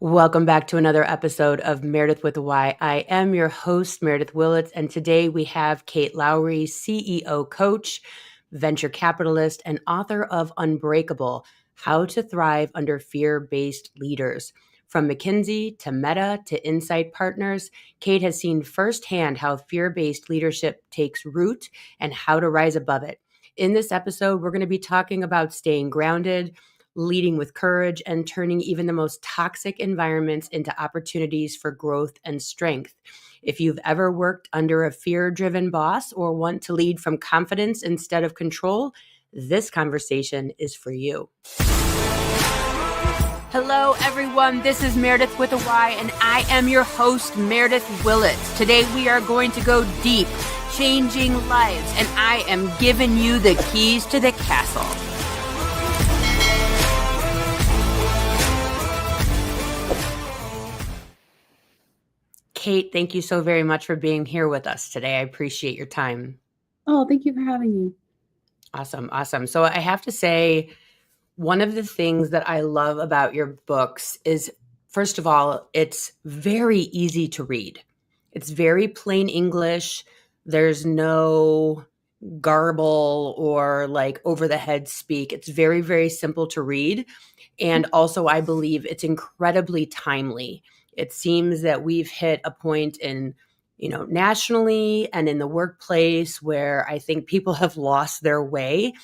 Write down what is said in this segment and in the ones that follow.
Welcome back to another episode of Meredyth with a Y. I am your host, Meredyth Willits, and today we have Kate Lowry, CEO coach, venture capitalist, and author of Unbreakable, How to Thrive Under Fear-Based Leaders. From McKinsey to Meta to Insight Partners, Kate has seen firsthand how fear-based leadership takes root and how to rise above it. In this episode, we're going to be talking about staying grounded, leading with courage, and turning even the most toxic environments into opportunities for growth and strength. If you've ever worked under a fear-driven boss or want to lead from confidence instead of control, this conversation is for you. Hello, everyone. This is Meredyth with a Y, and I am your host, Meredyth Willits. Today, we are going to go deep, changing lives, and I am giving you the keys to the castle. Kate, thank you so very much for being here with us today. I appreciate your time. Oh, thank you for having me. Awesome. So I have to say, one of the things that I love about your books is, first of all, it's very easy to read. It's very plain English. There's no garble or like over the head speak. It's very, very simple to read. And also, I believe it's incredibly timely. It seems that we've hit a point in, nationally and in the workplace where I think people have lost their way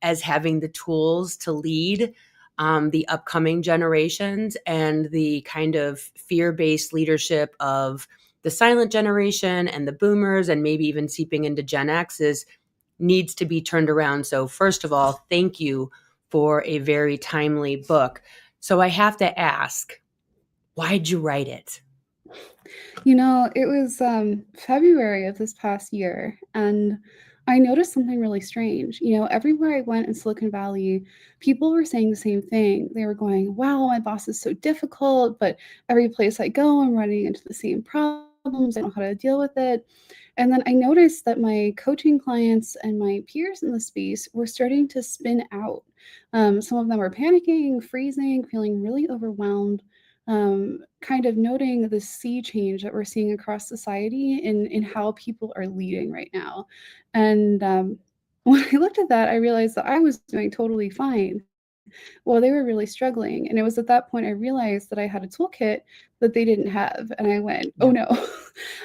as having the tools to lead the upcoming generations, and the kind of fear-based leadership of the silent generation and the boomers, and maybe even seeping into Gen X, needs to be turned around. So first of all, thank you for a very timely book. So I have to ask, why'd you write it? It was February of this past year, and I noticed something really strange. Everywhere I went in Silicon Valley, people were saying the same thing. They were going, wow, my boss is so difficult, but every place I go, I'm running into the same problems. I don't know how to deal with it. And then I noticed that my coaching clients and my peers in the space were starting to spin out. Some of them were panicking, freezing, feeling really overwhelmed, kind of noting the sea change that we're seeing across society in how people are leading right now. And when I looked at that, I realized that I was doing totally fine. Well, they were really struggling. And it was at that point I realized that I had a toolkit that they didn't have. And I went, oh Yeah.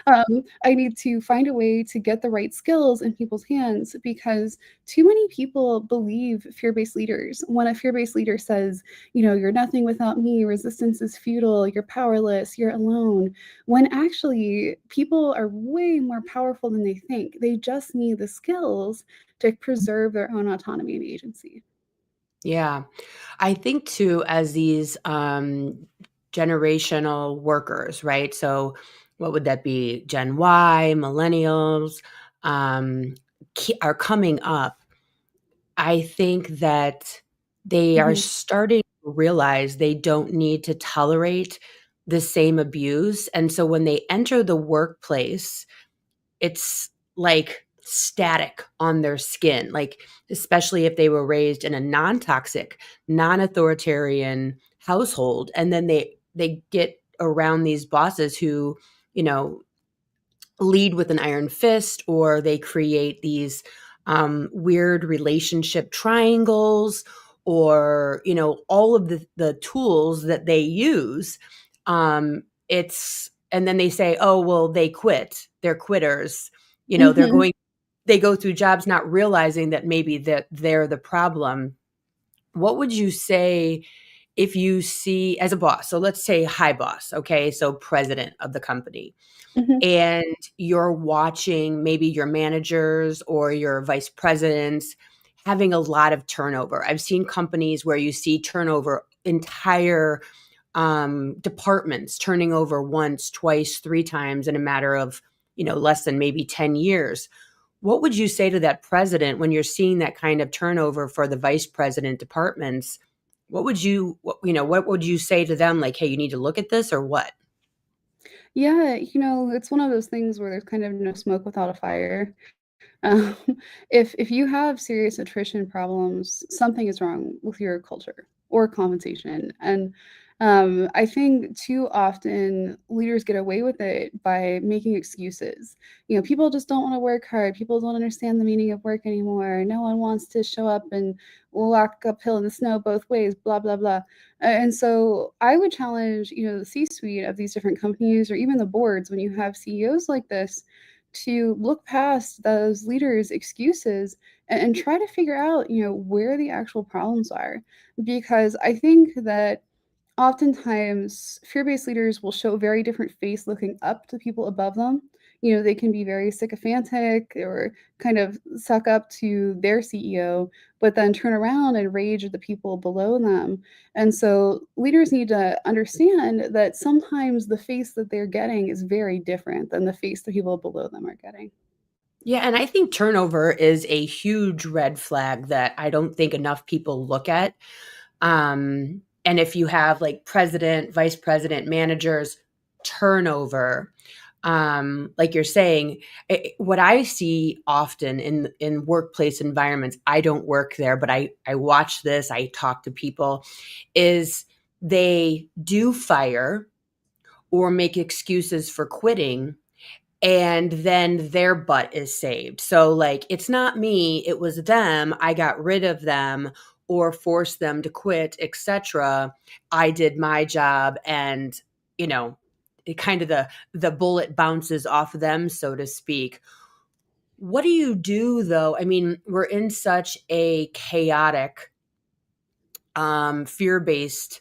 no, I need to find a way to get the right skills in people's hands, because too many people believe fear-based leaders. When a fear-based leader says, you're nothing without me, resistance is futile, you're powerless, you're alone, when actually people are way more powerful than they think. They just need the skills to preserve their own autonomy and agency. Yeah. I think too, as these generational workers, right? So what would that be? Gen Y, millennials, are coming up. I think that they are Mhm. starting to realize they don't need to tolerate the same abuse. And so when they enter the workplace, it's like static on their skin, like, especially if they were raised in a non-toxic, non-authoritarian household. And then they get around these bosses who, you know, lead with an iron fist, or they create these weird relationship triangles, or all of the tools that they use. It's And then they say, oh well, they're quitters. Mhm. They go through jobs not realizing that maybe that they're the problem. What would you say if you see, as a boss, so let's say high boss, okay, so president of the company, Mhm. and you're watching maybe your managers or your vice presidents having a lot of turnover? I've seen companies where you see turnover, entire departments turning over once, twice, three times in a matter of less than maybe 10 years. What would you say to that president when you're seeing that kind of turnover for the vice president departments? What would you say to them? Like, hey, you need to look at this, or what? Yeah, it's one of those things where there's kind of no smoke without a fire. Um, if you have serious attrition problems, something is wrong with your culture. or compensation. And I think too often leaders get away with it by making excuses. People just don't want to work hard. People don't understand the meaning of work anymore. No one wants to show up and walk uphill in the snow both ways, blah, blah, blah. And so I would challenge, the C-suite of these different companies or even the boards when you have CEOs like this to look past those leaders' excuses and try to figure out, where the actual problems are. Because I think that oftentimes fear-based leaders will show a very different face looking up to people above them. They can be very sycophantic or kind of suck up to their CEO, but then turn around and rage at the people below them. And so leaders need to understand that sometimes the face that they're getting is very different than the face the people below them are getting. Yeah, and I think turnover is a huge red flag that I don't think enough people look at. And if you have like president, vice president, managers, turnover, like you're saying, what I see often in workplace environments, I don't work there, but I watch this, I talk to people, is they do fire or make excuses for quitting, and then their butt is saved. So, like, it's not me, it was them. I got rid of them or forced them to quit, etc. I did my job, and you know, it kind of the bullet bounces off them, so to speak. What do you do though? I mean, we're in such a chaotic fear-based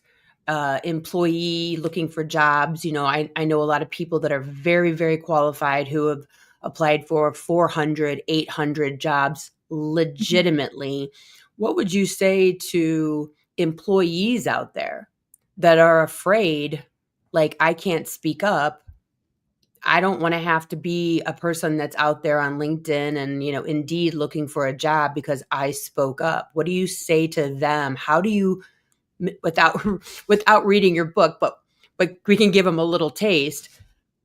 employee looking for jobs. I know a lot of people that are very, very qualified who have applied for 400, 800 jobs Mhm. legitimately. What would you say to employees out there that are afraid, like, I can't speak up? I don't want to have to be a person that's out there on LinkedIn and, Indeed looking for a job because I spoke up. What do you say to them? How do you without without reading your book, but we can give them a little taste.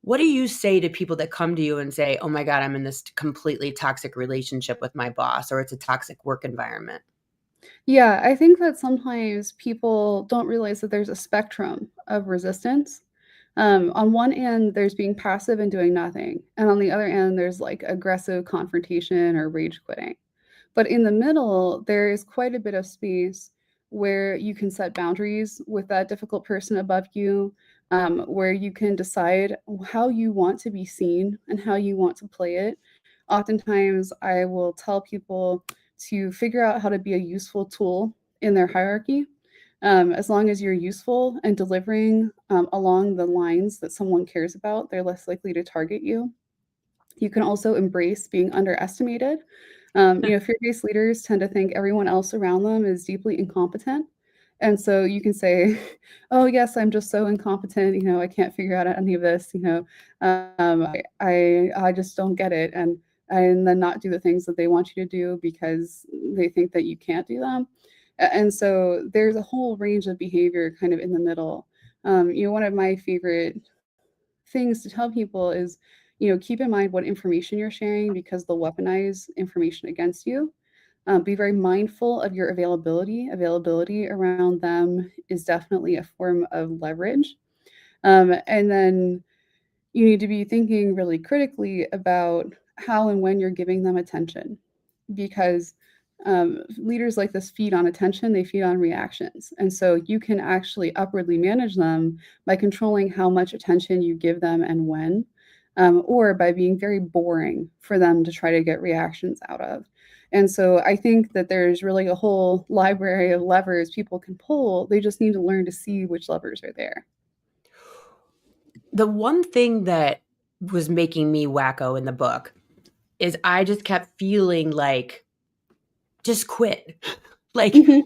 What do you say to people that come to you and say, "Oh my god, I'm in this completely toxic relationship with my boss," or it's a toxic work environment? Yeah, I think that sometimes people don't realize that there's a spectrum of resistance. On one end, there's being passive and doing nothing, and on the other end, there's like aggressive confrontation or rage quitting. But in the middle, there is quite a bit of space where you can set boundaries with that difficult person above you, where you can decide how you want to be seen and how you want to play it. Oftentimes, I will tell people to figure out how to be a useful tool in their hierarchy. As long as you're useful and delivering along the lines that someone cares about, they're less likely to target you. You can also embrace being underestimated. Fear-based leaders tend to think everyone else around them is deeply incompetent. And so you can say, "Oh, yes, I'm just so incompetent. I can't figure out any of this. I just don't get it." And then not do the things that they want you to do because they think that you can't do them. And so there's a whole range of behavior kind of in the middle. One of my favorite things to tell people is, keep in mind what information you're sharing because they'll weaponize information against you. Be very mindful of your availability. Availability around them is definitely a form of leverage. And then you need to be thinking really critically about how and when you're giving them attention because leaders like this feed on attention, they feed on reactions. And so you can actually upwardly manage them by controlling how much attention you give them and when, or by being very boring for them to try to get reactions out of. And so I think that there's really a whole library of levers people can pull. They just need to learn to see which levers are there. The one thing that was making me wacko in the book is I just kept feeling like, just quit. like Mhm.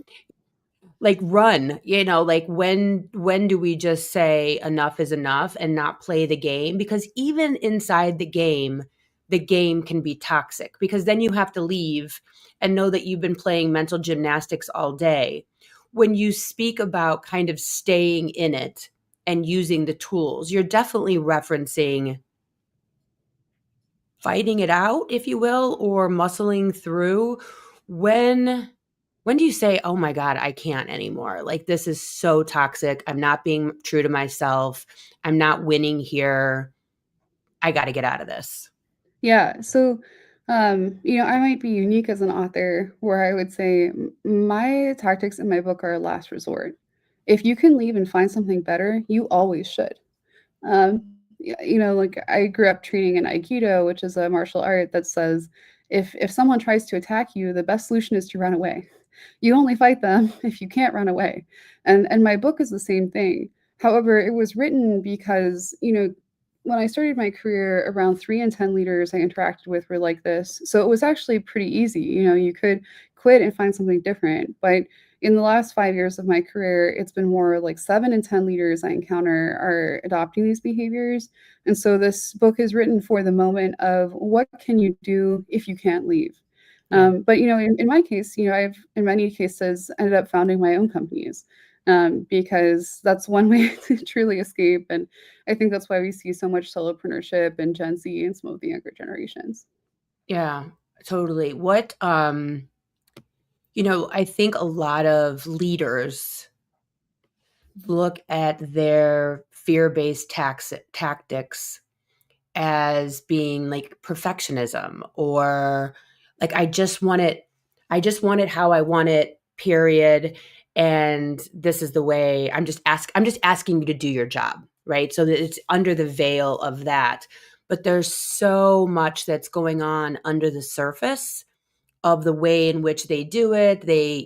like run, like when do we just say enough is enough and not play the game? Because even inside the game can be toxic because then you have to leave and know that you've been playing mental gymnastics all day. When you speak about kind of staying in it and using the tools, you're definitely referencing fighting it out, if you will, or muscling through. When When do you say, "Oh my god, I can't anymore. Like, this is so toxic. I'm not being true to myself. I'm not winning here. I gotta get out of this." Yeah. So, I might be unique as an author where I would say my tactics in my book are a last resort. If you can leave and find something better, you always should. Like I grew up training in Aikido, which is a martial art that says if someone tries to attack you, the best solution is to run away. You only fight them if you can't run away. And my book is the same thing. However, it was written because, when I started my career, around 3 in 10 leaders I interacted with were like this. So it was actually pretty easy. You could quit and find something different. But in the last 5 years of my career, it's been more like 7 in 10 leaders I encounter are adopting these behaviors. And so this book is written for the moment of what can you do if you can't leave? Yeah. But in my case, I've in many cases ended up founding my own companies because that's one way to truly escape. And I think that's why we see so much solopreneurship in Gen Z and some of the younger generations. Yeah, totally. I think a lot of leaders look at their fear-based tactics as being like perfectionism, or like I just want it how I want it, period, and this is the way. I'm just asking you to do your job, right? So that it's under the veil of that. But there's so much that's going on under the surface of the way in which they do it. They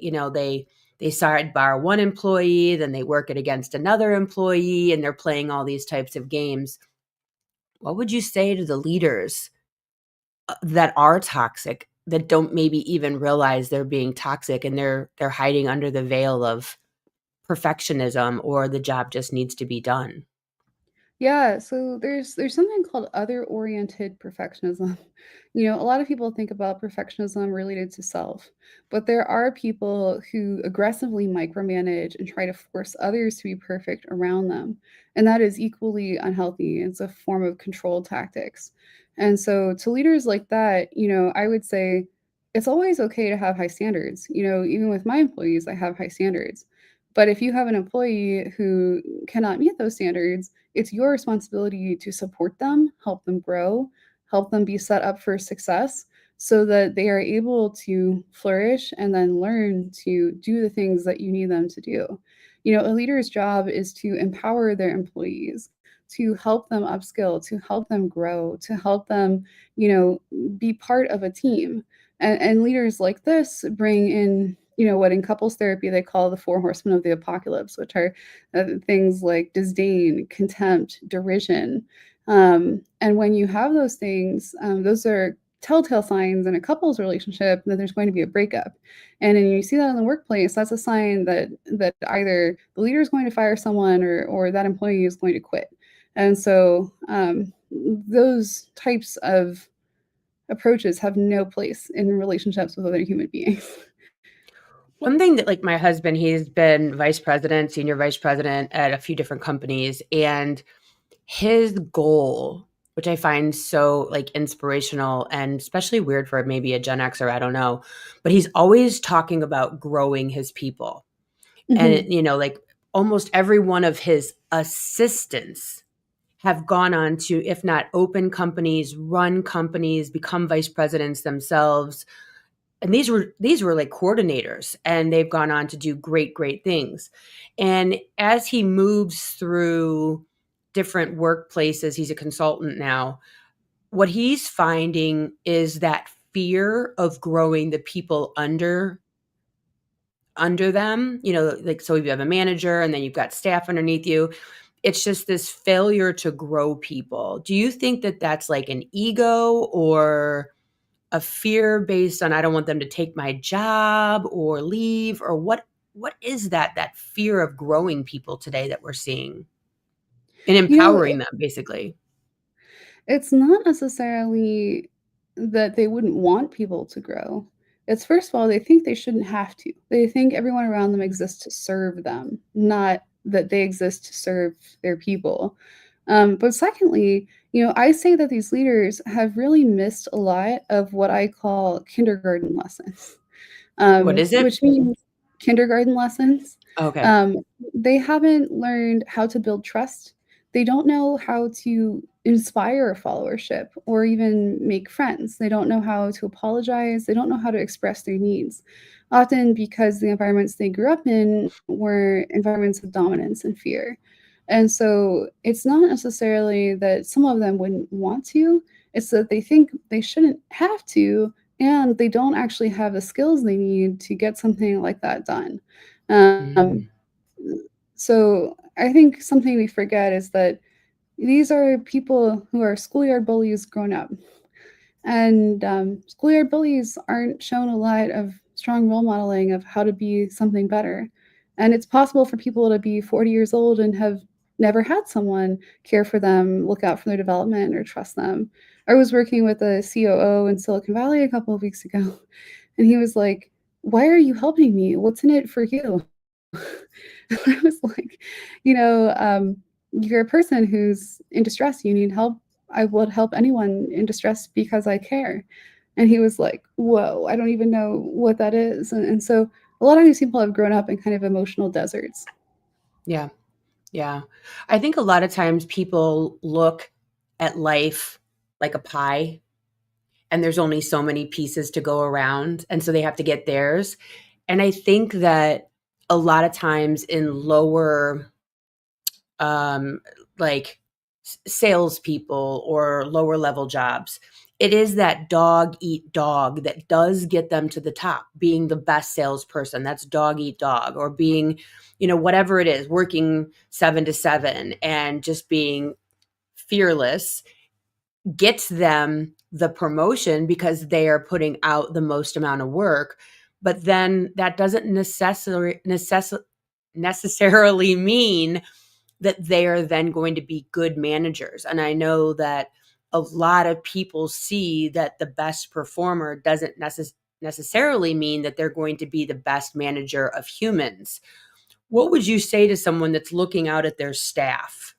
sidebar one employee, then they work it against another employee, and they're playing all these types of games. What would you say to the leaders that are toxic, that don't maybe even realize they're being toxic, and they're hiding under the veil of perfectionism, or the job just needs to be done? Yeah, so there's something called other-oriented perfectionism. A lot of people think about perfectionism related to self, but there are people who aggressively micromanage and try to force others to be perfect around them, and that is equally unhealthy. It's a form of control tactics. And so to leaders like that, I would say it's always okay to have high standards. Even with my employees, I have high standards. But if you have an employee who cannot meet those standards, it's your responsibility to support them, help them grow, help them be set up for success so that they are able to flourish and then learn to do the things that you need them to do. A leader's job is to empower their employees, to help them upskill, to help them grow, to help them, be part of a team. And leaders like this bring in, what in couples therapy they call the 4 horsemen of the apocalypse, which are things like disdain, contempt, derision. And when you have those things, those are telltale signs in a couple's relationship that there's going to be a breakup. And then you see that in the workplace, that's a sign that either the leader is going to fire someone or that employee is going to quit. And so those types of approaches have no place in relationships with other human beings. One thing that, like, my husband, he's been vice president, senior vice president at a few different companies, and his goal, which I find so, like, inspirational and especially weird for maybe a Gen Xer, I don't know, but he's always talking about growing his people. And, Mhm. like, almost every one of his assistants have gone on to, if not open companies, run companies, become vice presidents themselves. And these were like coordinators, and they've gone on to do great things. And as he moves through different workplaces, he's a consultant now. What he's finding is that fear of growing the people under them, like, so you have a manager and then you've got staff underneath you. It's just this failure to grow people. Do you think that that's like an ego, or a fear based on, I don't want them to take my job or leave, or what is that fear of growing people today that we're seeing, and You know, empowering them basically? It's not necessarily that they wouldn't want people to grow. It's first of all, they think they shouldn't have to. They think everyone around them exists to serve them, not that they exist to serve their people. But secondly, I say that these leaders have really missed a lot of what I call kindergarten lessons. What is it? which means kindergarten lessons. Okay. Um, they haven't learned how to build trust. They don't know how to inspire a followership or even make friends. They don't know how to apologize. They don't know how to express their needs. Often because the environments they grew up in were environments of dominance and fear. And so it's not necessarily that some of them wouldn't want to, it's that they think they shouldn't have to, and they don't actually have the skills they need to get something like that done. Um, Mm, so I think something we forget is that these are people who are schoolyard bullies grown up. And schoolyard bullies aren't shown a lot of strong role modeling of how to be something better. And it's possible for people to be 40 years old and have never had someone care for them, look out for their development, or trust them. I was working with a COO in Silicon Valley a couple of weeks ago, and he was like, "Why are you helping me? What's in it for you?" I was like, you know, you're a person who's in distress. You need help. I would help anyone in distress because I care. And he was like, whoa, I don't even know what that is. And so a lot of these people have grown up in kind of emotional deserts. yeah. Yeah. I think a lot of times people look at life like a pie and there's only so many pieces to go around. And so they have to get theirs. And I think that a lot of times in lower, um, like salespeople or lower level jobs, it is that dog eat dog that does get them to the top, being the best salesperson. That's dog eat dog, or being, whatever it is, working 7 to 7 and just being fearless gets them the promotion because they are putting out the most amount of work. But then that doesn't necessarily mean that they are then going to be good managers. And I know that a lot of people see that the best performer doesn't necessarily mean that they're going to be the best manager of humans. What would you say to someone that's looking out at their staff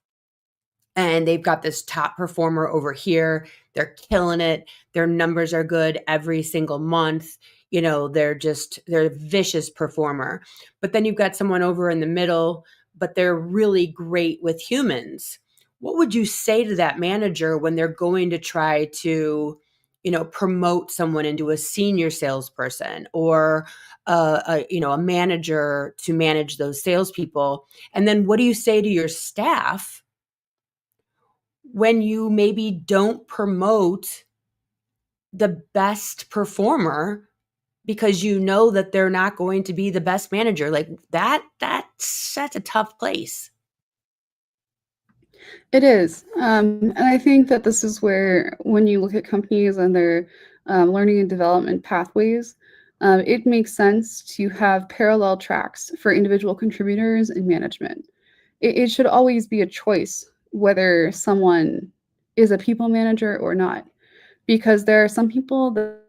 and they've got this top performer over here? They're killing it. Their numbers are good every single month. They're a vicious performer. But then you've got someone over in the middle, but they're really great with humans. What would you say to that manager when they're going to try to, promote someone into a senior salesperson or a manager to manage those salespeople? And then what do you say to your staff when you maybe don't promote the best performer because you know that they're not going to be the best manager? Like that's a tough place. It is. And I think that this is where, when you look at companies and their learning and development pathways, it makes sense to have parallel tracks for individual contributors and management. It should always be a choice whether someone is a people manager or not, because there are some people that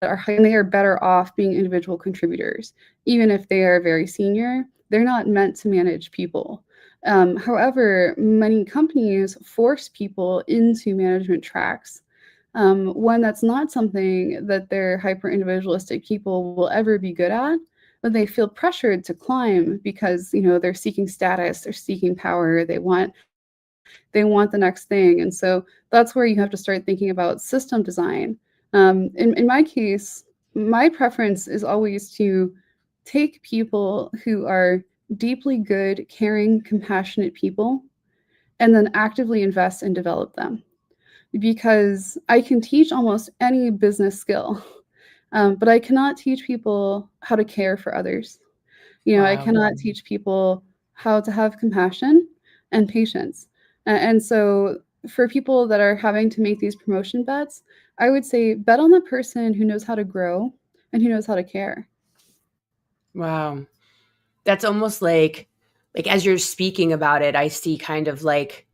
are high, and they are better off being individual contributors. Even if they are very senior, they're not meant to manage people. However, many companies force people into management tracks when that's not something that their hyper individualistic people will ever be good at, but they feel pressured to climb because they're seeking status, they're seeking power, they want the next thing. And so that's where you have to start thinking about system design. In my case, my preference is always to take people who are deeply good, caring, compassionate people and then actively invest and develop them. Because I can teach almost any business skill, but I cannot teach people how to care for others. I Wow. cannot teach people how to have compassion and patience. And so for people that are having to make these promotion bets, I would say bet on the person who knows how to grow and who knows how to care. Wow. That's almost like as you're speaking about it, I see kind of like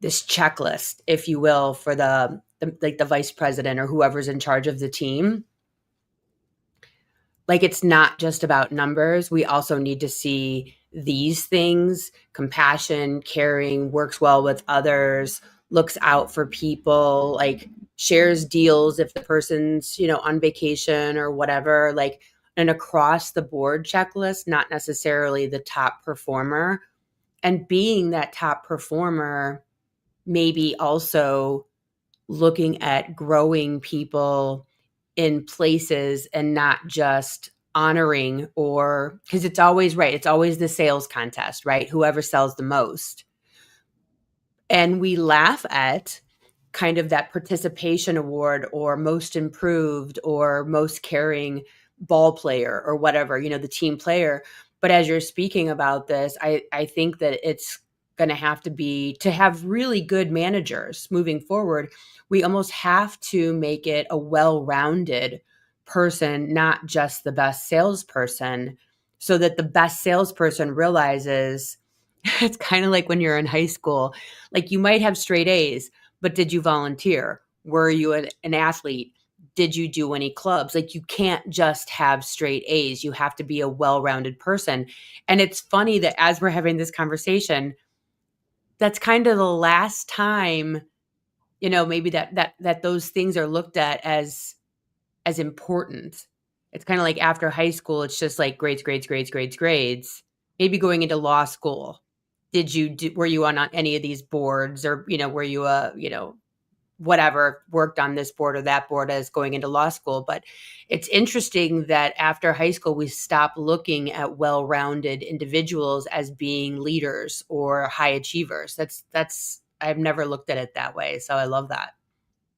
this checklist, if you will, for the vice president or whoever's in charge of the team. Like it's not just about numbers. We also need to see these things: compassion, caring, works well with others, looks out for people, like shares deals if the person's, on vacation or whatever, like an across the board checklist, not necessarily the top performer. And being that top performer, maybe also looking at growing people in places and not just honoring, or because it's always right, it's always the sales contest, right? Whoever sells the most. And we laugh at kind of that participation award or most improved or most caring ball player or whatever, the team player. But as you're speaking about this, I think that it's going to have to be, to have really good managers moving forward, we almost have to make it a well-rounded person, not just the best salesperson, so that the best salesperson realizes it's kind of like when you're in high school, like you might have straight A's, but did you volunteer? Were you an athlete? Did you do any clubs? Like you can't just have straight A's. You have to be a well-rounded person. And it's funny that as we're having this conversation, that's kind of the last time, maybe that those things are looked at as important. It's kind of like after high school, it's just like grades, grades, grades, grades, grades. Maybe going into law school, were you on any of these boards, or were you whatever, worked on this board or that board as going into law school? But it's interesting that after high school we stop looking at well-rounded individuals as being leaders or high achievers. That's I've never looked at it that way, so I love that.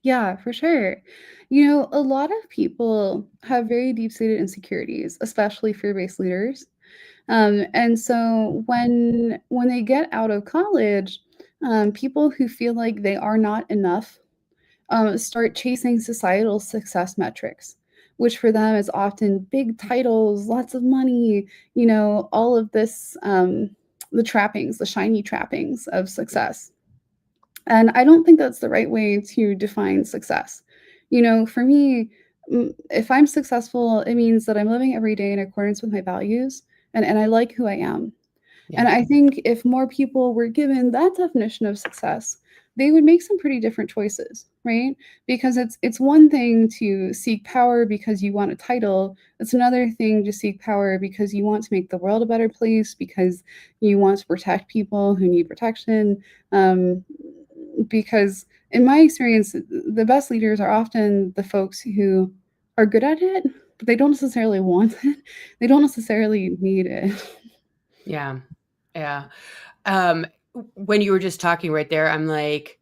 Yeah, for sure. A lot of people have very deep-seated insecurities, especially fear-based leaders. And so when they get out of college, people who feel like they are not enough start chasing societal success metrics, which for them is often big titles, lots of money, all of this, the trappings, the shiny trappings of success. And I don't think that's the right way to define success. For me, if I'm successful, it means that I'm living every day in accordance with my values and I like who I am. Yeah. And I think if more people were given that definition of success, they would make some pretty different choices, right? Because it's one thing to seek power because you want a title. It's another thing to seek power because you want to make the world a better place, because you want to protect people who need protection. Because in my experience, the best leaders are often the folks who are good at it, but they don't necessarily want it. They don't necessarily need it. Yeah. Yeah. um when you were just talking right there, I'm like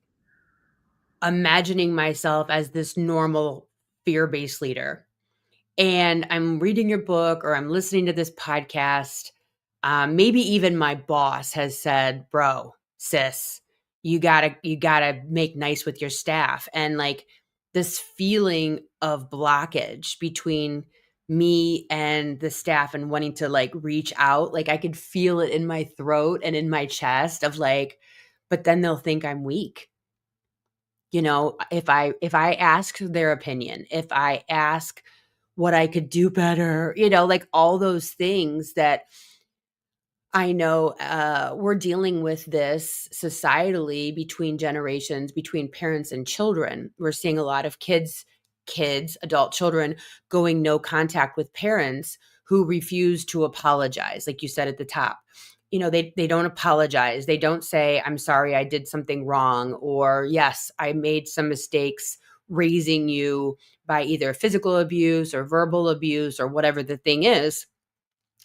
imagining myself as this normal fear-based leader, and I'm reading your book or I'm listening to this podcast. Maybe even my boss has said, "Bro, sis, you gotta make nice with your staff," and like this feeling of blockage between me and the staff and wanting to like reach out, like I could feel it in my throat and in my chest of like, but then they'll think I'm weak. If I ask their opinion, if I ask what I could do better, like all those things that I know, we're dealing with this societally between generations, between parents and children. We're seeing a lot of adult children going no contact with parents who refuse to apologize. Like you said at the top, they don't apologize. They don't say, "I'm sorry, I did something wrong," or "Yes, I made some mistakes raising you," by either physical abuse or verbal abuse or whatever the thing is.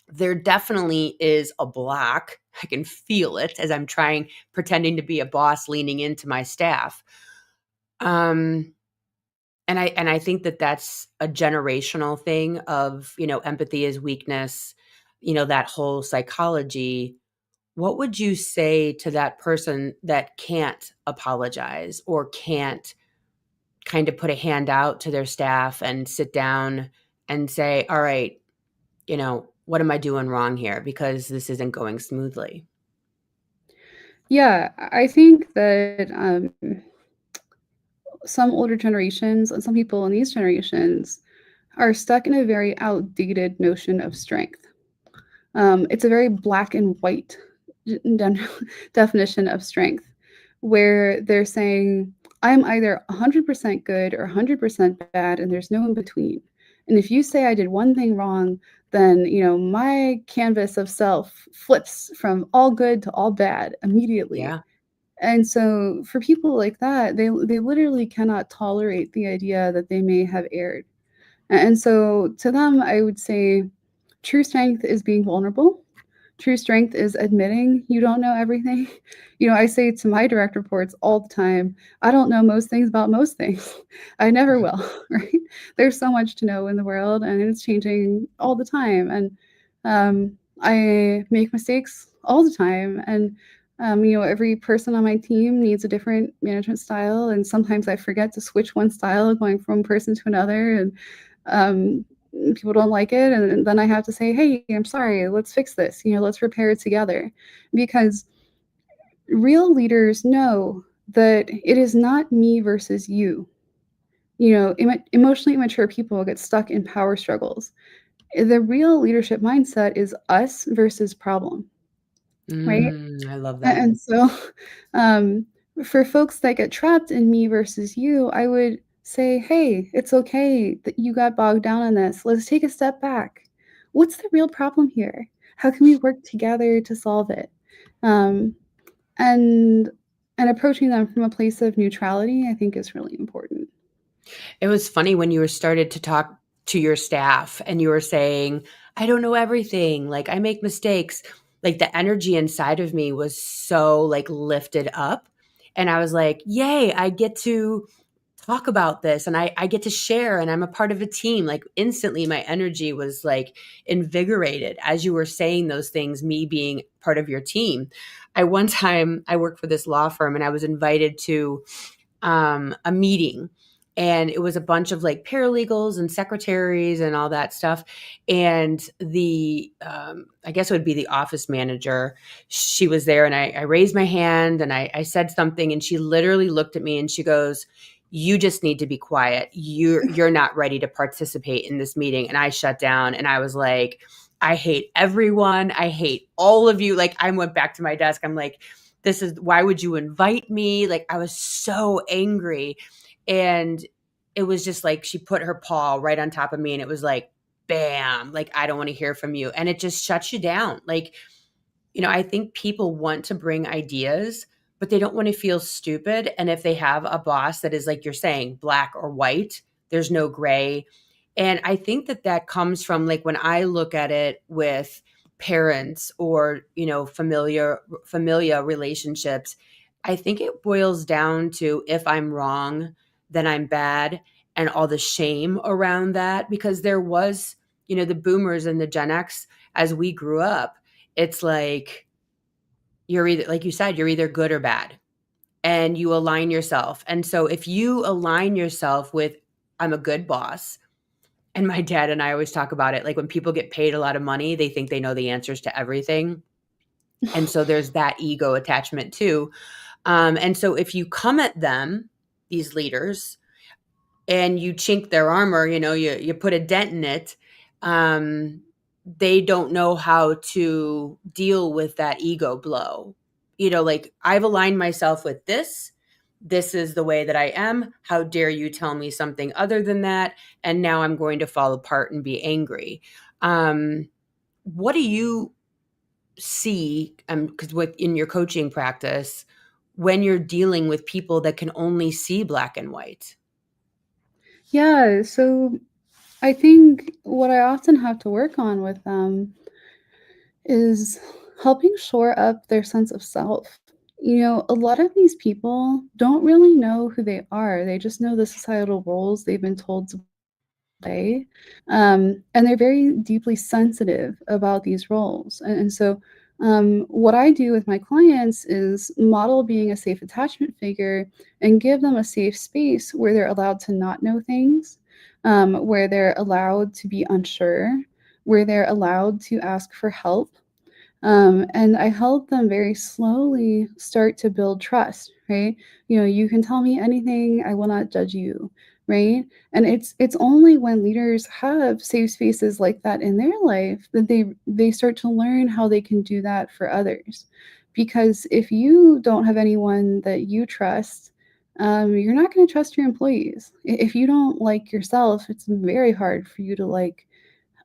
There definitely is a block. I can feel it as I'm pretending to be a boss, leaning into my staff. Um, and I think that that's a generational thing of, empathy is weakness, that whole psychology. What would you say to that person that can't apologize or can't kind of put a hand out to their staff and sit down and say, "All right, what am I doing wrong here? Because this isn't going smoothly." Yeah, I think that some older generations and some people in these generations are stuck in a very outdated notion of strength. It's a very black and white definition of strength, where they're saying, I'm either 100% good or 100% bad, and there's no in between. And if you say I did one thing wrong, then, my canvas of self flips from all good to all bad immediately. Yeah. And so for people like that, they literally cannot tolerate the idea that they may have erred. And so to them, I would say true strength is being vulnerable. True strength is admitting you don't know everything. I say to my direct reports all the time, I don't know most things about most things. I never will, right? There's so much to know in the world and it's changing all the time. And I make mistakes all the time. And, every person on my team needs a different management style. And sometimes I forget to switch one style going from person to another. And um, people don't like it, and then I have to say, hey, I'm sorry, let's fix this, let's repair it together, because real leaders know that it is not me versus you. Emotionally immature people get stuck in power struggles. The real leadership mindset is us versus problem, right? I love that. And so, um, for folks that get trapped in me versus you, I would say, hey, it's okay that you got bogged down in this. Let's take a step back. What's the real problem here? How can we work together to solve it? Um, and and approaching them from a place of neutrality, I think, is really important. It was funny when you were started to talk to your staff and you were saying, I don't know everything. Like I make mistakes. Like the energy inside of me was so like lifted up. And I was like, yay, I get to talk about this and I get to share and I'm a part of a team. Like instantly my energy was like invigorated as you were saying those things, me being part of your team. One time I worked for this law firm and I was invited to a meeting, and it was a bunch of like paralegals and secretaries and all that stuff. And the I guess it would be the office manager, she was there, and I raised my hand and I said something, and she literally looked at me and she goes, you just need to be quiet, you're not ready to participate in this meeting. And I shut down and I was like, I hate everyone, I hate all of you. Like I went back to my desk, I'm like, this is, why would you invite me? Like I was so angry. And it was just like she put her paw right on top of me and it was like bam, like I don't want to hear from you. And it just shuts you down. Like, I think people want to bring ideas, but they don't want to feel stupid. And if they have a boss that is, like you're saying, black or white, there's no gray. And I think that that comes from like when I look at it with parents or, familiar relationships, I think it boils down to if I'm wrong, then I'm bad, and all the shame around that. Because there was, the boomers and the Gen X as we grew up, it's like you're either, like you said, you're either good or bad, and you align yourself. And so if you align yourself with, I'm a good boss, and my dad and I always talk about it, like when people get paid a lot of money, they think they know the answers to everything. And so there's that ego attachment too. And so if you come at them, these leaders, and you chink their armor, you put a dent in it, um, they don't know how to deal with that ego blow. Like I've aligned myself with this. This is the way that I am. How dare you tell me something other than that? And now I'm going to fall apart and be angry. What do you see? Because in your coaching practice, when you're dealing with people that can only see black and white. Yeah, so I think what I often have to work on with them is helping shore up their sense of self. A lot of these people don't really know who they are. They just know the societal roles they've been told to play. And they're very deeply sensitive about these roles. And so, what I do with my clients is model being a safe attachment figure and give them a safe space where they're allowed to not know things, where they're allowed to be unsure, where they're allowed to ask for help, and I help them very slowly start to build trust, right? You can tell me anything, I will not judge you, right? And it's only when leaders have safe spaces like that in their life that they start to learn how they can do that for others. Because if you don't have anyone that you trust, you're not going to trust your employees. If you don't like yourself, it's very hard for you to like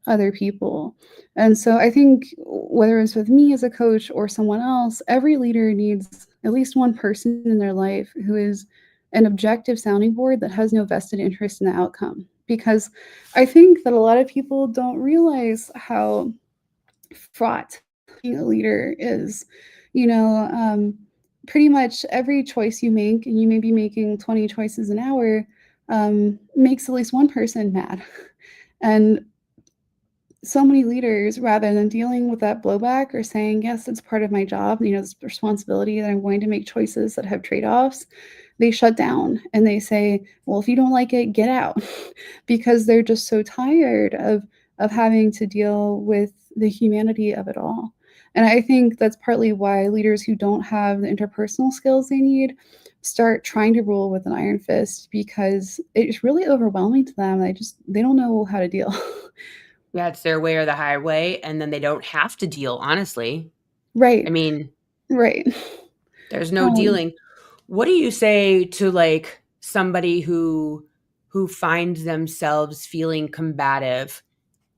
other people. And so I think whether it's with me as a coach or someone else, every leader needs at least one person in their life who is an objective sounding board that has no vested interest in the outcome. Because I think that a lot of people don't realize how fraught being a leader is. You know, pretty much every choice you make, and you may be making 20 choices an hour, makes at least one person mad. And so many leaders, rather than dealing with that blowback or saying, yes, it's part of my job, this responsibility that I'm going to make choices that have trade offs, they shut down and they say, well, if you don't like it, get out, because they're just so tired of having to deal with the humanity of it all. And I think that's partly why leaders who don't have the interpersonal skills they need start trying to rule with an iron fist, because it's really overwhelming to them. They don't know how to deal. Yeah, it's their way or the highway, and then they don't have to deal, honestly. I Right. mean, Right. there's no Um, dealing. What do you say to, like, somebody who finds themselves feeling combative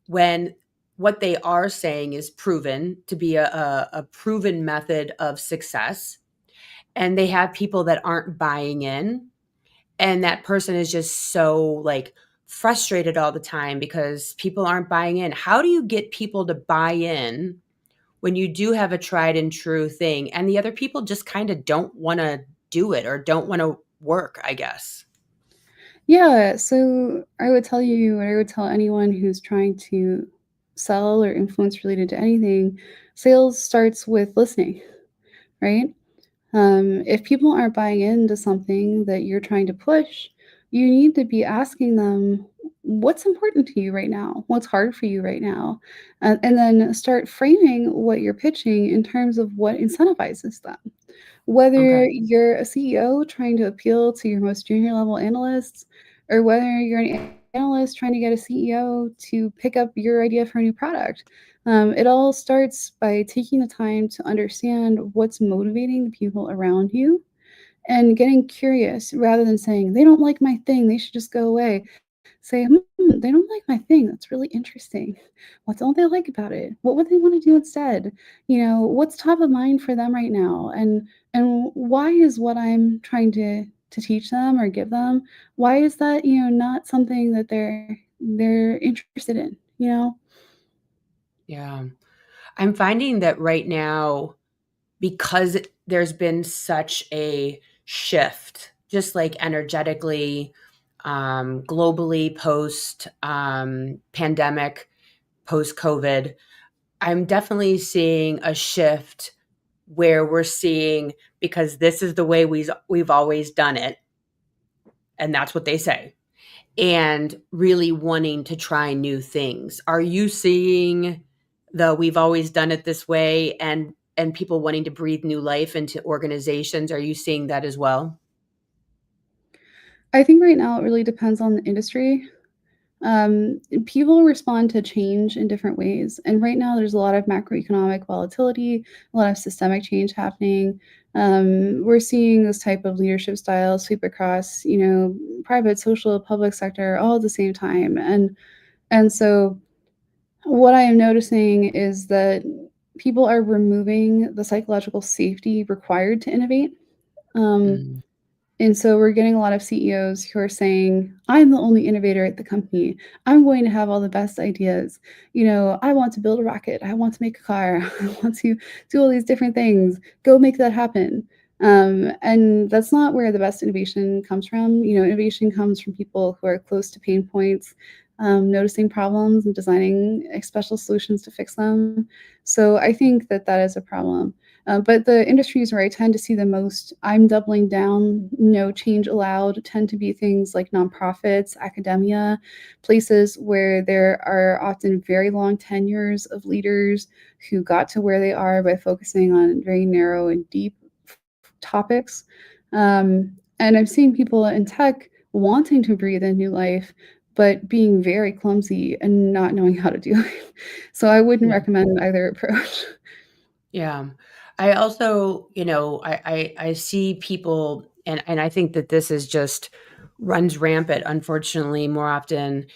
when what they are saying is proven to be a proven method of success, and they have people that aren't buying in, and that person is just so, like, frustrated all the time because people aren't buying in? How do you get people to buy in when you do have a tried and true thing and the other people just kind of don't want to do it or don't want to work, I guess? yeah, so I would tell you, what I would tell anyone who's trying to sell or influence related to anything, sales starts with listening, right? If people aren't buying into something that you're trying to push, you need to be asking them, what's important to you right now? What's hard for you right now? And then start framing what you're pitching in terms of what incentivizes them. Okay. Whether you're a CEO trying to appeal to your most junior level analysts, or whether you're an analyst trying to get a CEO to pick up your idea for a new product, it all starts by taking the time to understand what's motivating the people around you and getting curious rather than saying, they don't like my thing, they should just go away. Say, they don't like my thing. That's really interesting. What don't they like about it? What would they want to do instead? What's top of mind for them right now? And why is what I'm trying to teach them or give them, why is that, not something that they're interested in, you know? Yeah. I'm finding that right now, because there's been such a shift, just like energetically, globally, post pandemic, post COVID, I'm definitely seeing a shift where we're seeing, because this is the way we've always done it, and that's what they say, and really wanting to try new things. Are you seeing the we've always done it this way, and people wanting to breathe new life into organizations? Are you seeing that as well? I think right now it really depends on the industry. People respond to change in different ways. And right now, there's a lot of macroeconomic volatility, a lot of systemic change happening. We're seeing this type of leadership style sweep across, private, social, public sector, all at the same time. And so, what I am noticing is that people are removing the psychological safety required to innovate. Um, Mm, and so we're getting a lot of CEOs who are saying, I'm the only innovator at the company. I'm going to have all the best ideas. I want to build a rocket. I want to make a car. I want to do all these different things. Go make that happen. And that's not where the best innovation comes from. Innovation comes from people who are close to pain points, noticing problems and designing special solutions to fix them. So I think that that is a problem. But the industries where I tend to see the most, I'm doubling down, no change allowed, tend to be things like nonprofits, academia, places where there are often very long tenures of leaders who got to where they are by focusing on very narrow and deep topics. And I'm seeing people in tech wanting to breathe in new life, but being very clumsy and not knowing how to do it. So I wouldn't yeah. recommend either approach. Yeah. I also, I see people And I think that this is just runs rampant, unfortunately, more often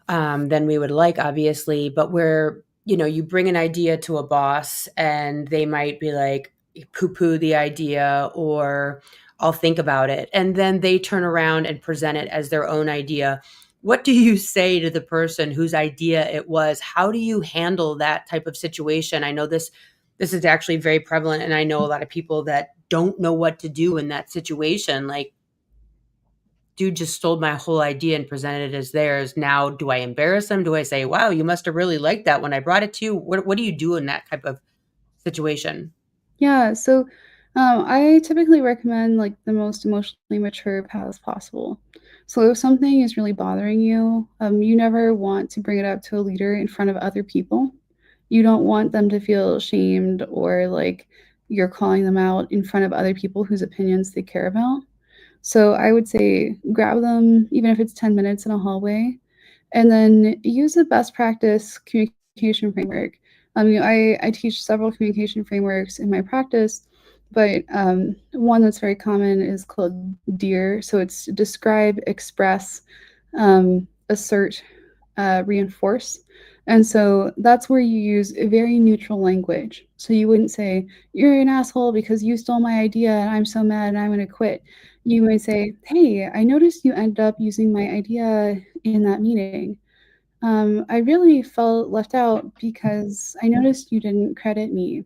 than we would like, obviously. But where, you bring an idea to a boss and they might be like, poo poo the idea, or I'll think about it. And then they turn around and present it as their own idea. What do you say to the person whose idea it was? How do you handle that type of situation? I know this is actually very prevalent, and I know a lot of people that don't know what to do in that situation. Like, dude just stole my whole idea and presented it as theirs. Now, do I embarrass them? Do I say, wow, you must have really liked that when I brought it to you? What do you do in that type of situation? Yeah, so, I typically recommend, like, the most emotionally mature paths possible. So if something is really bothering you, you never want to bring it up to a leader in front of other people. You don't want them to feel shamed or like you're calling them out in front of other people whose opinions they care about. So I would say grab them, even if it's 10 minutes in a hallway, and then use a best practice communication framework. I teach several communication frameworks in my practice, but one that's very common is called DEAR. So it's describe, express, assert, reinforce. And so that's where you use a very neutral language. So you wouldn't say, you're an asshole because you stole my idea and I'm so mad and I'm going to quit. You might say, hey, I noticed you ended up using my idea in that meeting. I really felt left out because I noticed you didn't credit me.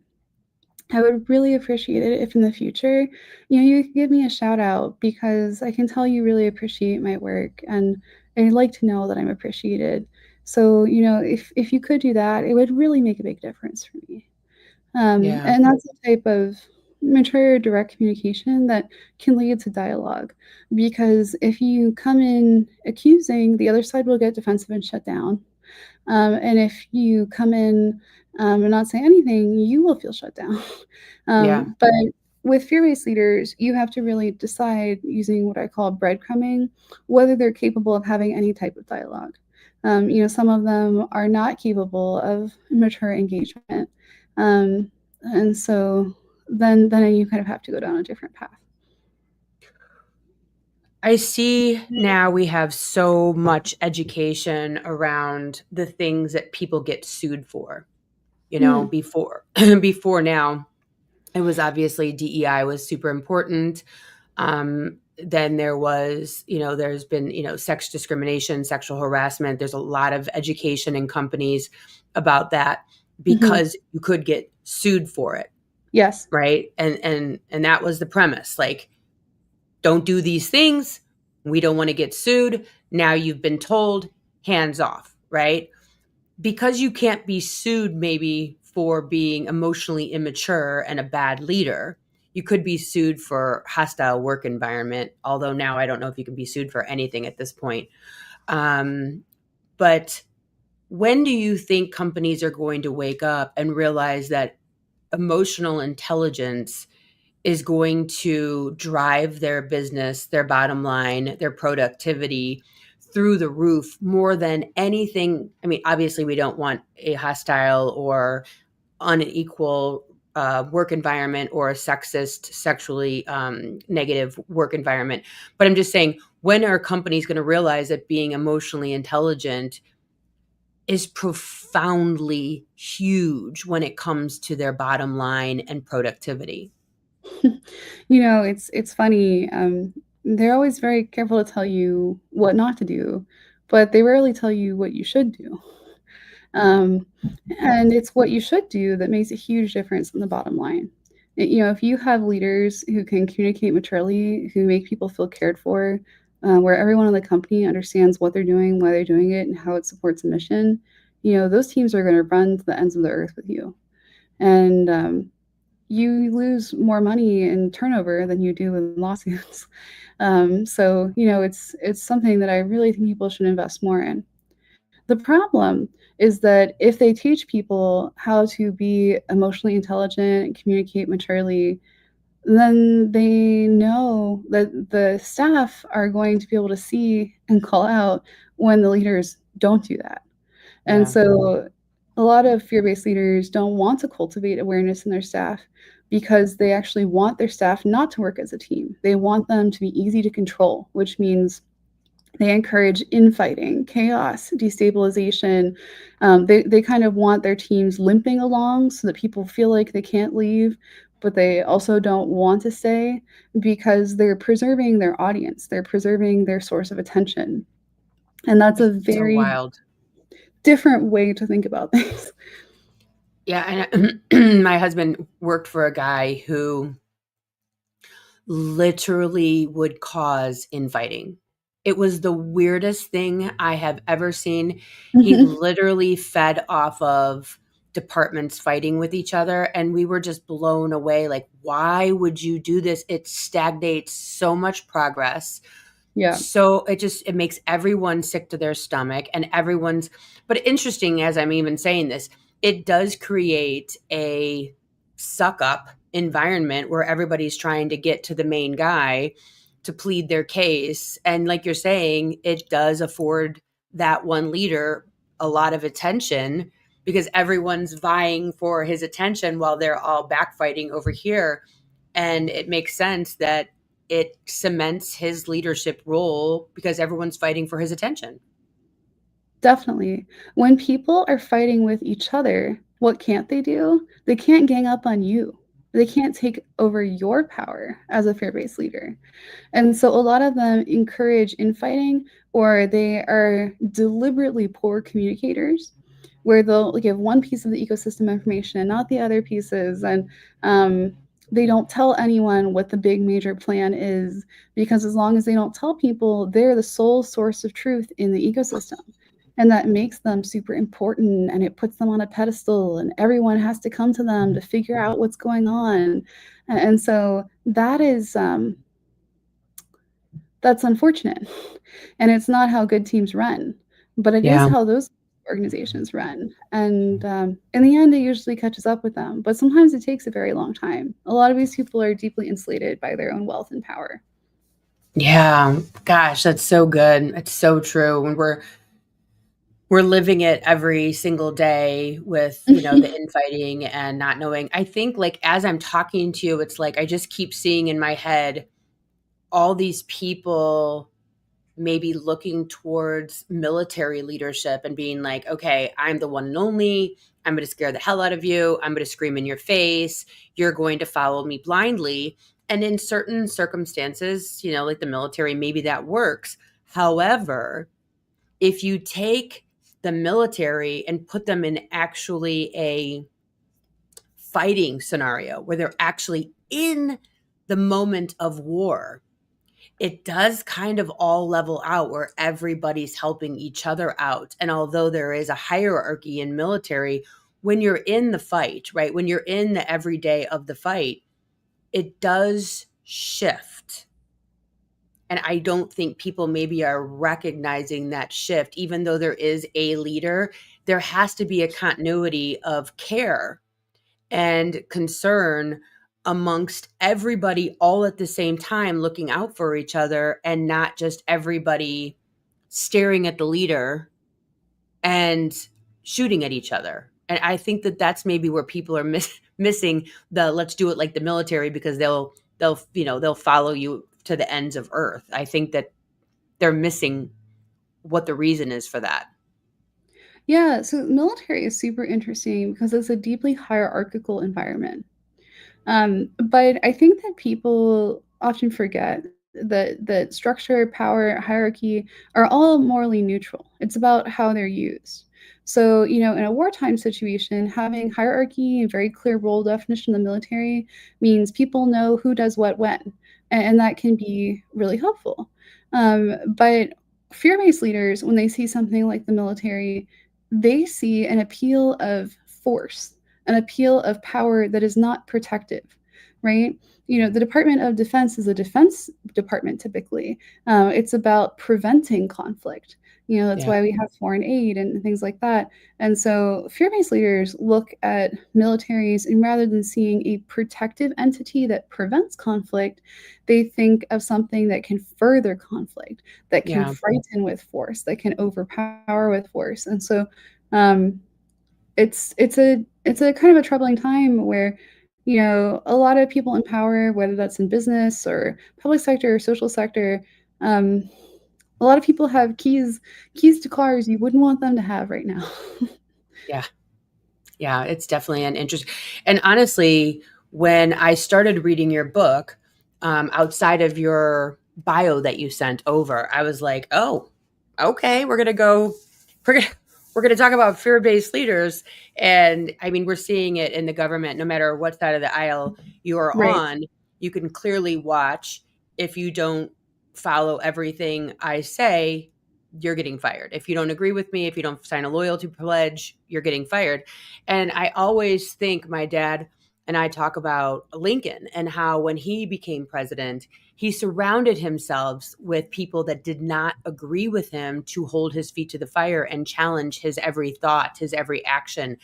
I would really appreciate it if in the future, you could give me a shout out because I can tell you really appreciate my work and I'd like to know that I'm appreciated. So, if you could do that, it would really make a big difference for me. Yeah. And that's the type of mature, direct communication that can lead to dialogue. Because if you come in accusing, the other side will get defensive and shut down. And if you come in and not say anything, you will feel shut down. Yeah. But with fear based leaders, you have to really decide using what I call breadcrumbing whether they're capable of having any type of dialogue. Some of them are not capable of mature engagement. Um, and so then you kind of have to go down a different path. I see now we have so much education around the things that people get sued for. Mm, Before before now, it was obviously DEI was super important. Then there was, there's been, sex discrimination, sexual harassment. There's a lot of education in companies about that mhm. because you could get sued for it, Yes. right? And that was the premise. Like, don't do these things. We don't want to get sued. Now you've been told, hands off, right? Because you can't be sued maybe for being emotionally immature and a bad leader. You could be sued for hostile work environment, although now I don't know if you can be sued for anything at this point. um, but when do you think companies are going to wake up and realize that emotional intelligence is going to drive their business, their bottom line, their productivity through the roof more than anything? I mean, obviously, we don't want a hostile or unequal work environment or a sexist, sexually negative work environment. But I'm just saying, when are companies going to realize that being emotionally intelligent is profoundly huge when it comes to their bottom line and productivity? It's funny. They're always very careful to tell you what not to do, but they rarely tell you what you should do. Um, and it's what you should do that makes a huge difference in the bottom line. If you have leaders who can communicate maturely, who make people feel cared for, where everyone in the company understands what they're doing, why they're doing it, and how it supports a mission, those teams are going to run to the ends of the earth with you. And you lose more money in turnover than you do in lawsuits. So it's something that I really think people should invest more in. The problem is that if they teach people how to be emotionally intelligent and communicate maturely, then they know that the staff are going to be able to see and call out when the leaders don't do that. And Yeah. so a lot of fear based leaders don't want to cultivate awareness in their staff, because they actually want their staff not to work as a team. They want them to be easy to control, which means they encourage infighting, chaos, destabilization. They kind of want their teams limping along so that people feel like they can't leave, but they also don't want to stay because they're preserving their audience, they're preserving their source of attention. And that's a So very wild. different way to think about things. Yeah, and my husband worked for a guy who literally would cause infighting. It was the weirdest thing I have ever seen. He literally fed off of departments fighting with each other, and we were just blown away. Like, why would you do this? It stagnates so much progress. Yeah, So it makes everyone sick to their stomach, and everyone's, but interesting, as I'm even saying this, it does create a suck up environment where everybody's trying to get to the main guy to plead their case. And like you're saying, it does afford that one leader a lot of attention because everyone's vying for his attention while they're all backfighting over here. And it makes sense that it cements his leadership role because everyone's fighting for his attention. definitely. When people are fighting with each other, what can't they do? They can't gang up on you. They can't take over your power as a fear based leader. And so a lot of them encourage infighting, or they are deliberately poor communicators where they'll give one piece of the ecosystem information and not the other pieces. And they don't tell anyone what the big major plan is because as long as they don't tell people, they're the sole source of truth in the ecosystem. And that makes them super important and it puts them on a pedestal, and everyone has to come to them to figure out what's going on. And so that's unfortunate. And it's not how good teams run, but it is Yeah. how those organizations run. And in the end, it usually catches up with them. But sometimes it takes a very long time. A lot of these people are deeply insulated by their own wealth and power. Yeah. Gosh, that's so good. It's so true. When we're living it every single day with, the infighting and not knowing. I think like as I'm talking to you, it's like I just keep seeing in my head all these people maybe looking towards military leadership and being like, okay, I'm the one and only. I'm going to scare the hell out of you. I'm going to scream in your face. You're going to follow me blindly. And in certain circumstances, like the military, maybe that works. However, if you take the military and put them in actually a fighting scenario where they're actually in the moment of war, it does kind of all level out where everybody's helping each other out. And although there is a hierarchy in military, when you're in the fight, right? When you're in the everyday of the fight, it does shift. And I don't think people maybe are recognizing that shift. Even though there is a leader, there has to be a continuity of care and concern amongst everybody all at the same time, looking out for each other and not just everybody staring at the leader and shooting at each other. And I think that that's maybe where people are missing the let's do it like the military because they'll follow you to the ends of earth. I think that they're missing what the reason is for that. Yeah, so military is super interesting because it's a deeply hierarchical environment. But I think that people often forget that structure, power, hierarchy are all morally neutral. It's about how they're used. So, in a wartime situation, having hierarchy and very clear role definition in the military means people know who does what when, and that can be really helpful. But fear-based leaders, when they see something like the military, they see an appeal of force, an appeal of power that is not protective, right? The Department of Defense is a defense department typically. It's about preventing conflict. That's Yeah. why we have foreign aid and things like that. And so fear based leaders look at militaries, and rather than seeing a protective entity that prevents conflict, they think of something that can further conflict, that can Yeah. frighten with force, that can overpower with force. And so um, it's a kind of a troubling time where A lot of people in power, whether that's in business or public sector or social sector, um, a lot of people have keys to cars you wouldn't want them to have right now. Yeah. Yeah, it's definitely an interest. And honestly, when I started reading your book, outside of your bio that you sent over, I was like, oh, okay, we're gonna we're gonna talk about fear-based leaders. And I mean, we're seeing it in the government, no matter what side of the aisle you are Right. on, you can clearly watch if you don't follow everything I say, you're getting fired. If you don't agree with me, if you don't sign a loyalty pledge, you're getting fired. And I always think my dad and I talk about Lincoln and how when he became president, he surrounded himself with people that did not agree with him to hold his feet to the fire and challenge his every thought, his every action.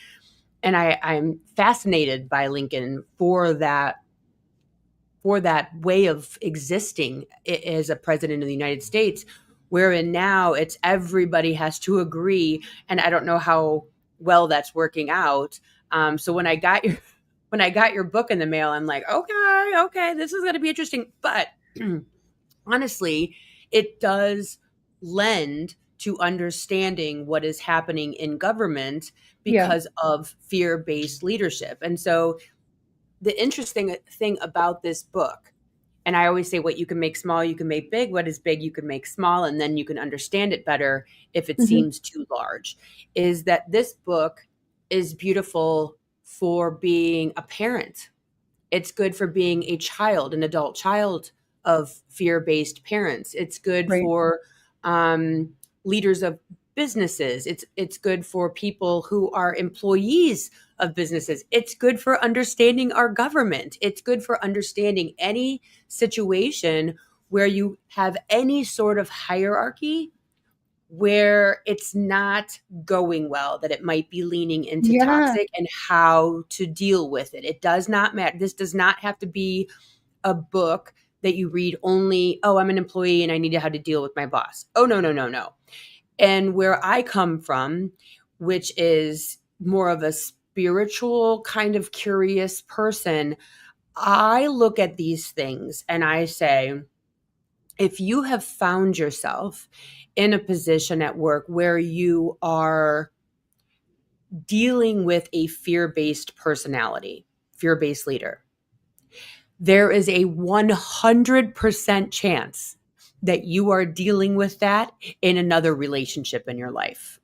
And I'm fascinated by Lincoln for that way of existing as a president of the United States, wherein now it's everybody has to agree, and I don't know how well that's working out. So when I got your when I got your book in the mail, I'm like, okay, this is going to be interesting. But honestly, it does lend to understanding what is happening in government Yeah. because of fear based leadership. And so the interesting thing about this book, and I always say, what you can make small, you can make big. What is big, you can make small, and then you can understand it better if it Mhm. seems too large. Is that this book is beautiful for being a parent. It's good for being a child, an adult child of fear based parents. It's good Right. for leaders of businesses. It's good for people who are employees of businesses. It's good for understanding our government. It's good for understanding any situation where you have any sort of hierarchy where it's not going well, that it might be leaning into Yeah. toxic, and how to deal with it. It does not matter. This does not have to be a book that you read only, oh, I'm an employee and I need to how to deal with my boss. Oh, no, no, no, no. And where I come from, which is more of a spiritual kind of curious person, I look at these things and I say, if you have found yourself in a position at work where you are dealing with a fear based personality, fear based leader, there is a 100% chance that you are dealing with that in another relationship in your life.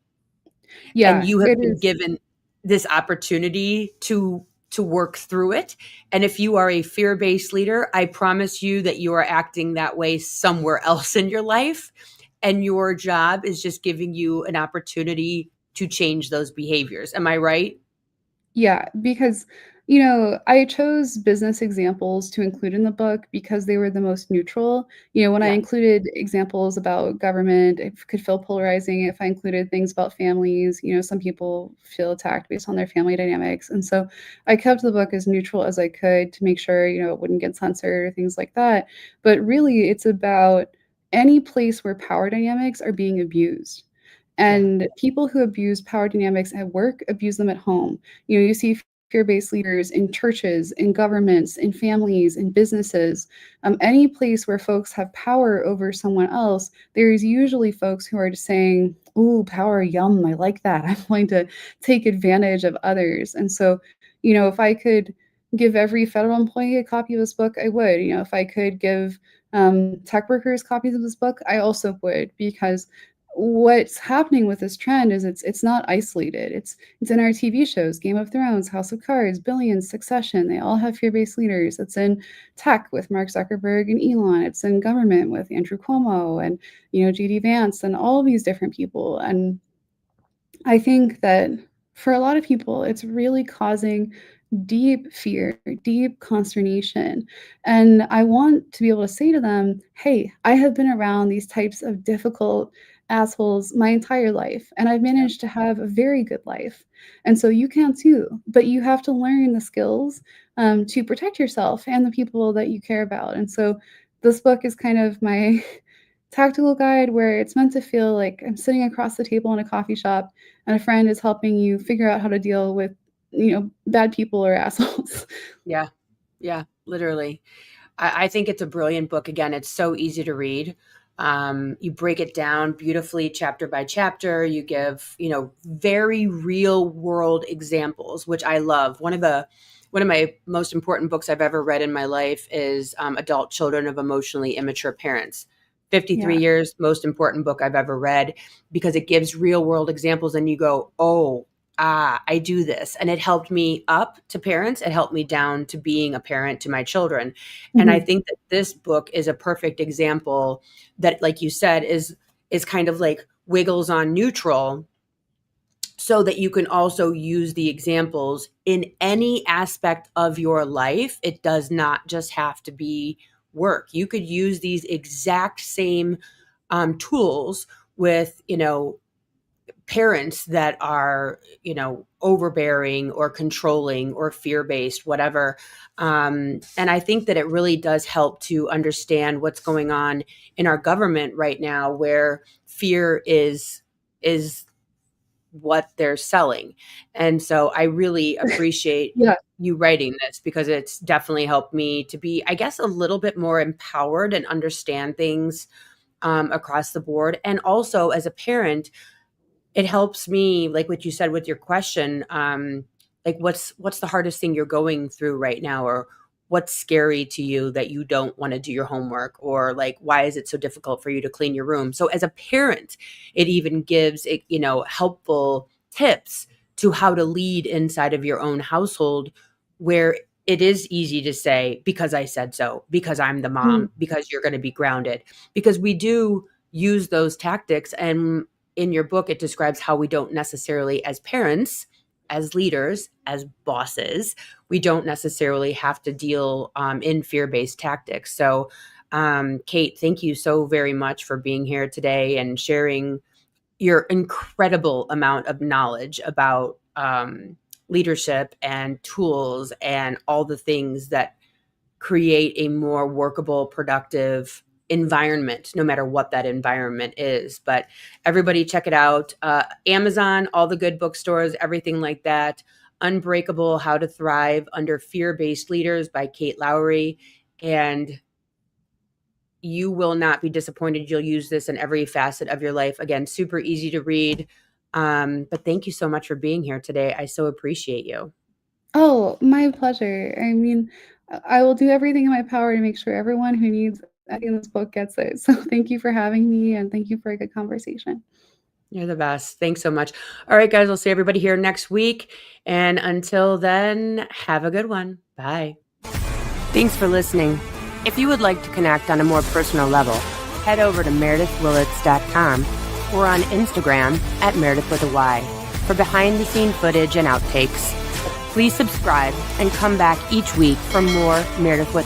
And Yeah, you have it been is. given this opportunity to work through it. And if you are a fear-based leader, I promise you that you are acting that way somewhere else in your life, and your job is just giving you an opportunity to change those behaviors. Am I right? Yeah, because, I chose business examples to include in the book because they were the most neutral. When I Yeah. included examples about government, it could feel polarizing. If I included things about families, some people feel attacked based on their family dynamics. And so I kept the book as neutral as I could to make sure, it wouldn't get censored or things like that. But really, it's about any place where power dynamics are being abused. Yeah. And people who abuse power dynamics at work abuse them at home. You see fear-based leaders in churches, in governments, in families, in businesses. Any place where folks have power over someone else, there's usually folks who are just saying, "Ooh, power, yum, I like that. I'm going to take advantage of others." And so, if I could give every federal employee a copy of this book, I would. If I could give tech workers copies of this book, I also would, because what's happening with this trend is it's not isolated. It's in our TV shows, Game of Thrones, House of Cards, Billions, Succession. They all have fear-based leaders. It's in tech with Mark Zuckerberg and Elon. It's in government with Andrew Cuomo and JD Vance and all of these different people. And I think that for a lot of people, it's really causing deep fear, deep consternation. And I want to be able to say to them, hey, I have been around these types of difficult assholes my entire life, and I've Yeah. managed to have a very good life. And so you can too, but you have to learn the skills to protect yourself and the people that you care about. And so this book is kind of my tactical guide where it's meant to feel like I'm sitting across the table in a coffee shop and a friend is helping you figure out how to deal with bad people or assholes. Yeah. Yeah, literally. I think it's a brilliant book. Again, it's so easy to read. You break it down beautifully chapter by chapter. You give, very real world examples, which I love. One of my most important books I've ever read in my life is Adult Children of Emotionally Immature Parents. 53 Yeah. years, most important book I've ever read, because it gives real world examples and you go, oh, I do this. And it helped me up to parents. It helped me down to being a parent to my children. And I Mhm. think that this book is a perfect example that, like you said, is kind of like wiggles on neutral, so that you can also use the examples in any aspect of your life. It does not just have to be work. You could use these exact same tools with, parents that are, overbearing or controlling or fear-based, whatever. And I think that it really does help to understand what's going on in our government right now, where fear is what they're selling. And so I really appreciate Yeah. you writing this, because it's definitely helped me to be, I guess, a little bit more empowered and understand things across the board. And also, as a parent, it helps me, like what you said with your question, like what's the hardest thing you're going through right now, or what's scary to you that you don't want to do your homework, or like why is it so difficult for you to clean your room. So as a parent, it even gives it, helpful tips to how to lead inside of your own household, where it is easy to say, because I said so, because I'm the Mhm. mom, because you're going to be grounded, because we do use those tactics. And in your book, it describes how we don't necessarily, as parents, as leaders, as bosses, we don't necessarily have to deal in fear-based tactics. So, Kate, thank you so very much for being here today and sharing your incredible amount of knowledge about leadership and tools and all the things that create a more workable, productive environment, no matter what that environment is. But everybody check it out. Amazon, all the good bookstores, everything like that. Unbreakable, How to Thrive Under Fear-Based Leaders by Kate Lowry. And you will not be disappointed. You'll use this in every facet of your life. Again, super easy to read. But thank you so much for being here today. I so appreciate you. Oh, my pleasure. I mean, I will do everything in my power to make sure everyone who needs anything in this book gets it. So thank you for having me, and thank you for a good conversation. You're the best. Thanks so much. All right, guys, I'll see everybody here next week. And until then, have a good one. Bye. Thanks for listening. If you would like to connect on a more personal level, head over to meredythwillits.com or on Instagram at Meredyth with a Y for behind the scene footage and outtakes. Please subscribe and come back each week for more Meredyth with